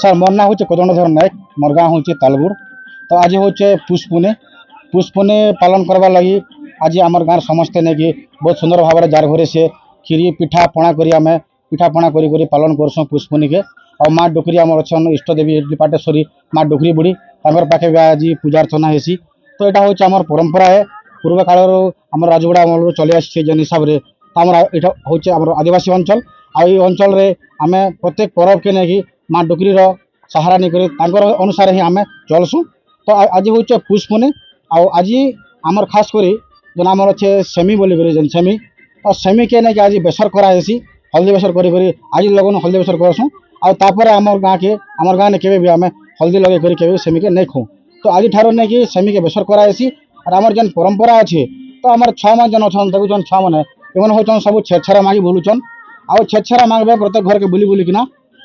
Sir ମୋର ନାଁ ହେଉଛି କଦଣ୍ଡଧର ନାୟକ, ମୋର ଗାଁ ହେଉଛି ତାଲଗୁଡ଼। ତ ଆଜି ହେଉଛି ପୁଷ୍ପୁନି ପାଳନ କରବାର୍ ଲାଗି ଆଜି ଆମର ଗାଁର ସମସ୍ତେ ନେଇକି ବହୁତ ସୁନ୍ଦର ଭାବରେ ଯାର ଘରେ ସେ କ୍ଷୀରି ପିଠା ପଣା କରି ଆମେ ପିଠାପଣା କରି ପାଳନ କରସୁଁ ପୁଷ୍ପୁନିକେ। ଆଉ ମା ଡୁକରି ଆମର ଅଛନ୍ ଇଷ୍ଟଦେବୀ ପାଟେଶ୍ୱରୀ ମା ଡୁକରି ବୁଢ଼ୀ, ତାଙ୍କର ପାଖେ ଆଜି ପୂଜା ଅର୍ଚ୍ଚନା ହେସି। ତ ଏଇଟା ହେଉଛି ଆମର ପରମ୍ପରା ହେ, ପୂର୍ବ କାଳରୁ ଆମର ରାଜଗୁଡ଼ା ଅମଳରୁ ଚଲି ଆସିছে ଯେନ୍ ହିସାବରେ ଆମର ଏଇଟା ହେଉଛି ଆମର ଆଦିବାସୀ ଅଞ୍ଚଳ। ଆଉ এই ଅଞ୍ଚଳରେ ଆମେ ପ୍ରତ୍ୟେକ ପର୍ବକେ ନେଇକି ମା ଡୁକରିର ସାହାରା ନେଇକରି ତାଙ୍କର ଅନୁସାରେ ହିଁ ଆମେ ଚଲସୁଁ। ତ ଆଜି ହେଉଛି ପୁଷ୍ପୁନି, ଆଉ ଆଜି ଆମର ଖାସ୍ କରି ଯେନ୍ ଆମର ଅଛେ ସେମି ବୋଲିକରି ଯେନ୍ ସେମି, ତ ସେମିକେ ନେଇକି ଆଜି ବେସର କରାହେସି। ହଳଦୀ ବେସର କରି ଆଜି ଲଗନ ହଳଦୀ ବେସର କରସୁଁ। ଆଉ ତାପରେ ଆମର ଗାଁନେ କେବେ ବି ଆମେ ହଳଦୀ ଲଗେଇ କରି କେବେ ସେମିକେ ନେଇ ଖୁଁ। ତ ଆଜିଠାରୁ ନେଇକି ସେମିକେ ବେସର କରାହେସି। আর আমার যেন পরম্পরা আছে, তো আমার ছুয়াମାନେ যেন অছন দেখুছন, ছুয়াମାନେ এমন হচ্ছন সবু ଛେଛରା মাগি বুলুছন। ଆଉ ଛେଛରା মাগবে প্রত্যেক ঘরকে বুলি বুলিকিনা।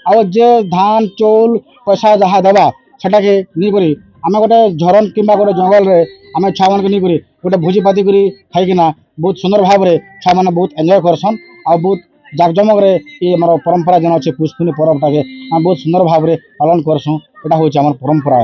ଆଉ যে ধান চৌল পয়সা যাহা দেবা সেটাকে নিকরি ଆମେ ଗୋଟେ ଝରନ କିମ୍ବା ଗୋଟେ ଜଙ୍ଗଲରେ ଆମେ ଛୁଆମାନଙ୍କୁ ନେଇକରି ଗୋଟେ ଭୋଜି ପାତି କରି ଖାଇକିନା ବହୁତ ସୁନ୍ଦର ଭାବରେ ଛୁଆମାନେ ବହୁତ ଏନ୍ଜୟ କରସନ୍। ଆଉ ବହୁତ ଜାକଜମକରେ ଇ ଆମର ପରମ୍ପରା ଯେନ୍ ଅଛି ପୁଷ୍ପୁନି ପରବଟାକେ ଆମେ ବହୁତ ସୁନ୍ଦର ଭାବରେ ପାଳନ କରସୁଁ। ଏଇଟା ହେଉଛି ଆମର ପରମ୍ପରା।